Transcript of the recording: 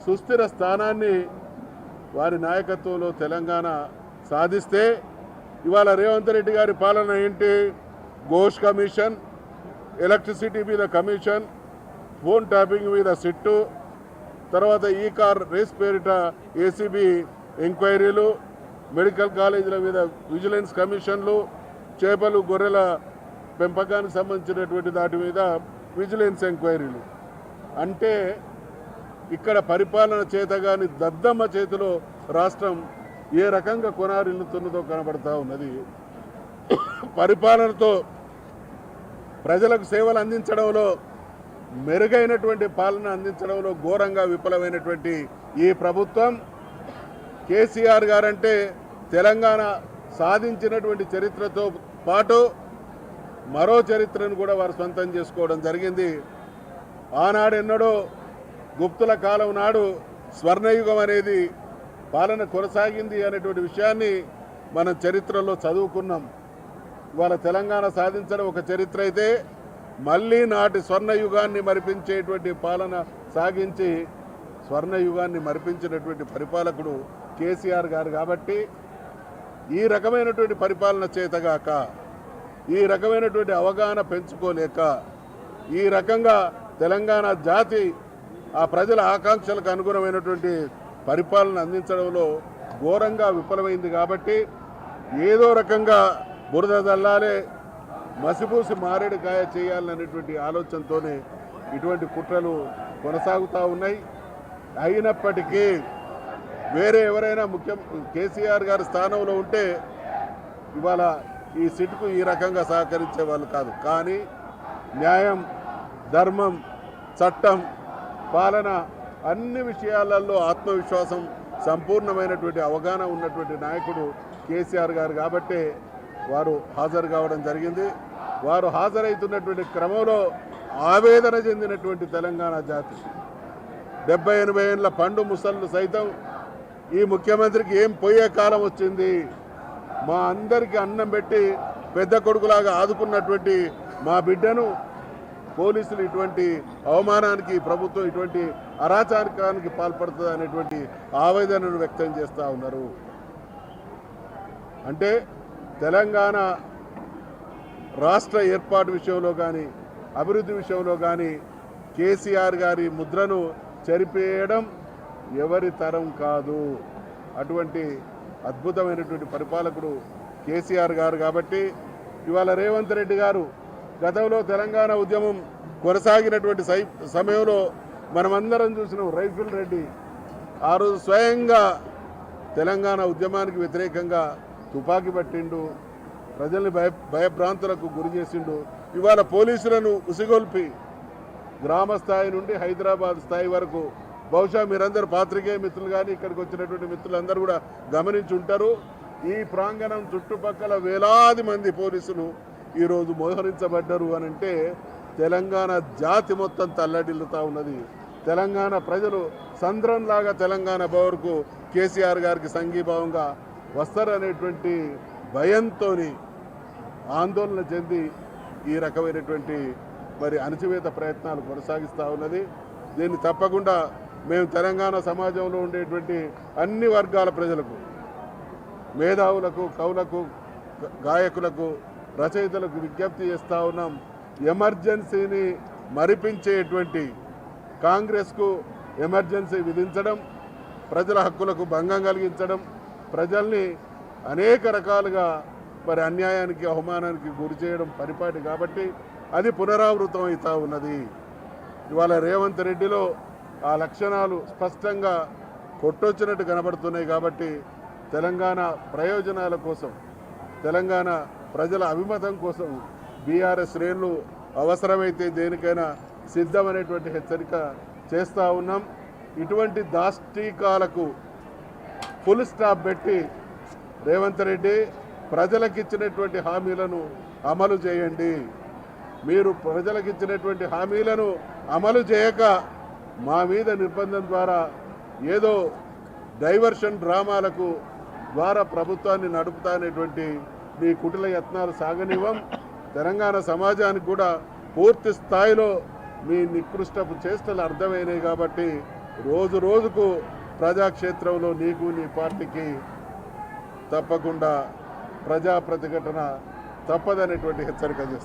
సుస్థిర స్థానాన్ని వారి నాయకత్వంలో తెలంగాణ సాధిస్తే ఇవాళ రేవంత్ రెడ్డి గారి పాలన ఏంటి? ఘోష్ కమిషన్, ఎలక్ట్రిసిటీ మీద కమిషన్, ఫోన్ ట్యాపింగ్ మీద సిట్టు, తర్వాత ఈ కార్ రేస్ పేరిట ఏసీబీ ఎంక్వైరీలు, మెడికల్ కాలేజీల మీద విజిలెన్స్ కమిషన్లు, చేపలు గొర్రెల పెంపకానికి సంబంధించినటువంటి దాటి మీద విజిలెన్స్ ఎంక్వైరీలు. అంటే ఇక్కడ పరిపాలన చేతగాని దద్దమ్మ చేతిలో రాష్ట్రం ఏ రకంగా కొనారిల్లుతున్నదో కనబడతా ఉన్నది. పరిపాలనతో ప్రజలకు సేవలు అందించడంలో, మెరుగైనటువంటి పాలన అందించడంలో ఘోరంగా విఫలమైనటువంటి ఈ ప్రభుత్వం, కేసీఆర్ గారంటే తెలంగాణ సాధించినటువంటి చరిత్రతో పాటు మరో చరిత్రను కూడా వారు సొంతం చేసుకోవడం జరిగింది. ఆనాడెన్నడో గుప్తుల కాలం నాడు స్వర్ణయుగం అనేది పాలన కొనసాగింది అనేటువంటి విషయాన్ని మనం చరిత్రలో చదువుకున్నాం. ఇవాళ తెలంగాణ సాధించడం ఒక చరిత్ర అయితే, మళ్ళీ నాటి స్వర్ణయుగాన్ని మరిపించేటువంటి పాలన సాగించి స్వర్ణయుగాన్ని మరిపించినటువంటి పరిపాలకుడు కేసీఆర్ గారు. కాబట్టి ఈ రకమైనటువంటి పరిపాలన చేతగాక, ఈ రకమైనటువంటి అవగాహన పెంచుకోలేక, ఈ రకంగా తెలంగాణ జాతి ఆ ప్రజల ఆకాంక్షలకు అనుగుణమైనటువంటి పరిపాలన అందించడంలో ఘోరంగా విఫలమైంది. కాబట్టి ఏదో రకంగా బురద జల్లాలే, మసిపూసి మారేడుకాయ చేయాలనేటువంటి ఆలోచనతోనే ఇటువంటి కుట్రలు కొనసాగుతూ ఉన్నాయి. అయినప్పటికీ వేరే ఎవరైనా కేసీఆర్ గారి స్థానంలో ఉంటే ఇవాళ ఈ సిట్కు ఈ రకంగా సహకరించే వాళ్ళు కాదు. కానీ న్యాయం, ధర్మం, చట్టం, పాలన అన్ని విషయాలలో ఆత్మవిశ్వాసం, సంపూర్ణమైనటువంటి అవగాహన ఉన్నటువంటి నాయకుడు కేసీఆర్ గారు. కాబట్టే వారు హాజరు కావడం జరిగింది. వారు హాజరవుతున్నటువంటి క్రమంలో ఆవేదన చెందినటువంటి తెలంగాణ జాతి, 70-80 ఏళ్ళ పండు ముసళ్ళు సైతం ఈ ముఖ్యమంత్రికి ఏం పోయే కాలం వచ్చింది, మా అందరికీ అన్నం పెట్టి పెద్ద కొడుకులాగా ఆదుకున్నటువంటి మా బిడ్డను పోలీసులు ఇటువంటి అవమానానికి, ప్రభుత్వం ఇటువంటి అరాచకానికి పాల్పడుతుంది అనేటువంటి ఆవేదనను వ్యక్తం చేస్తూ ఉన్నారు. అంటే తెలంగాణ రాష్ట్ర ఏర్పాటు విషయంలో కానీ, అభివృద్ధి విషయంలో కానీ కేసీఆర్ గారి ముద్రను చెరిపేయడం ఎవరి తరం కాదు. అటువంటి అద్భుతమైనటువంటి పరిపాలకుడు కేసీఆర్ గారు. కాబట్టి ఇవాళ రేవంత్ రెడ్డి గారు గతంలో తెలంగాణ ఉద్యమం కొనసాగినటువంటి సమయంలో మనమందరం చూసిన రైఫిల్ రెడ్డి ఆ రోజు స్వయంగా తెలంగాణ ఉద్యమానికి వ్యతిరేకంగా తుపాకీ పట్టిండు, ప్రజల్ని భయభ్రాంతులకు గురి చేసిండు. ఇవాళ పోలీసులను ఉసిగొల్పి గ్రామ స్థాయి నుండి హైదరాబాద్ స్థాయి వరకు, బహుశా మీరందరూ పాత్రికేయ మిత్రులు కానీ ఇక్కడికి వచ్చినటువంటి మిత్రులందరూ కూడా గమనించి ఉంటారు, ఈ ప్రాంగణం చుట్టుపక్కల వేలాది మంది పోలీసులు ఈరోజు మోహరించబడ్డారు అని అంటే తెలంగాణ జాతి మొత్తం తల్లడిల్లుతూ ఉన్నది. తెలంగాణ ప్రజలు సంద్రంలాగా తెలంగాణ భవన్కు కేసీఆర్ గారికి సంఘీభావంగా వస్తారనేటువంటి భయంతో ఆందోళన చెంది ఈ రకమైనటువంటి అణచివేత ప్రయత్నాలు కొనసాగిస్తూ ఉన్నది. దీన్ని తప్పకుండా మేము తెలంగాణ సమాజంలో ఉండేటువంటి అన్ని వర్గాల ప్రజలకు, మేధావులకు, కవులకు, గాయకులకు, రచయితలకు విజ్ఞప్తి చేస్తూ ఉన్నాం. ఎమర్జెన్సీని మరిపించేటువంటి కాంగ్రెస్కు ఎమర్జెన్సీ విధించడం, ప్రజల హక్కులకు భంగం కలిగించడం, ప్రజల్ని అనేక రకాలుగా అన్యాయానికి, అవమానానికి గురి చేయడం పరిపాటి. కాబట్టి అది పునరావృతం అవుతూ ఉన్నది. ఇవాళ రేవంత్ రెడ్డిలో ఆ లక్షణాలు స్పష్టంగా కొట్టొచ్చినట్టు కనబడుతున్నాయి. కాబట్టి తెలంగాణ ప్రయోజనాల కోసం, తెలంగాణ ప్రజల అభిమతం కోసం బీఆర్ఎస్ శ్రేణులు అవసరమైతే దేనికైనా సిద్ధమనేటువంటి హెచ్చరిక చేస్తూ ఉన్నాం. ఇటువంటి దాష్టీకాలకు ఫుల్ స్టాప్ పెట్టి రేవంత్ రెడ్డి ప్రజలకు ఇచ్చినటువంటి హామీలను అమలు చేయండి. మీరు ప్రజలకు ఇచ్చినటువంటి హామీలను అమలు చేయక మా మీద నిర్బంధం ద్వారా ఏదో డైవర్షన్ డ్రామాలకు ద్వారా ప్రభుత్వాన్ని నడుపుతానేటువంటి మీ కుటిల యత్నాలు సాగనివ్వం. తెలంగాణ సమాజానికి కూడా పూర్తి స్థాయిలో మీ నికృష్టపు చేష్టలు అర్థమైనాయి. కాబట్టి రోజు రోజుకు ప్రజాక్షేత్రంలో నీకు నీ పార్టీకి తప్పకుండా ప్రజా ప్రతిఘటన తప్పదనేటువంటి హెచ్చరిక చేస్తాను.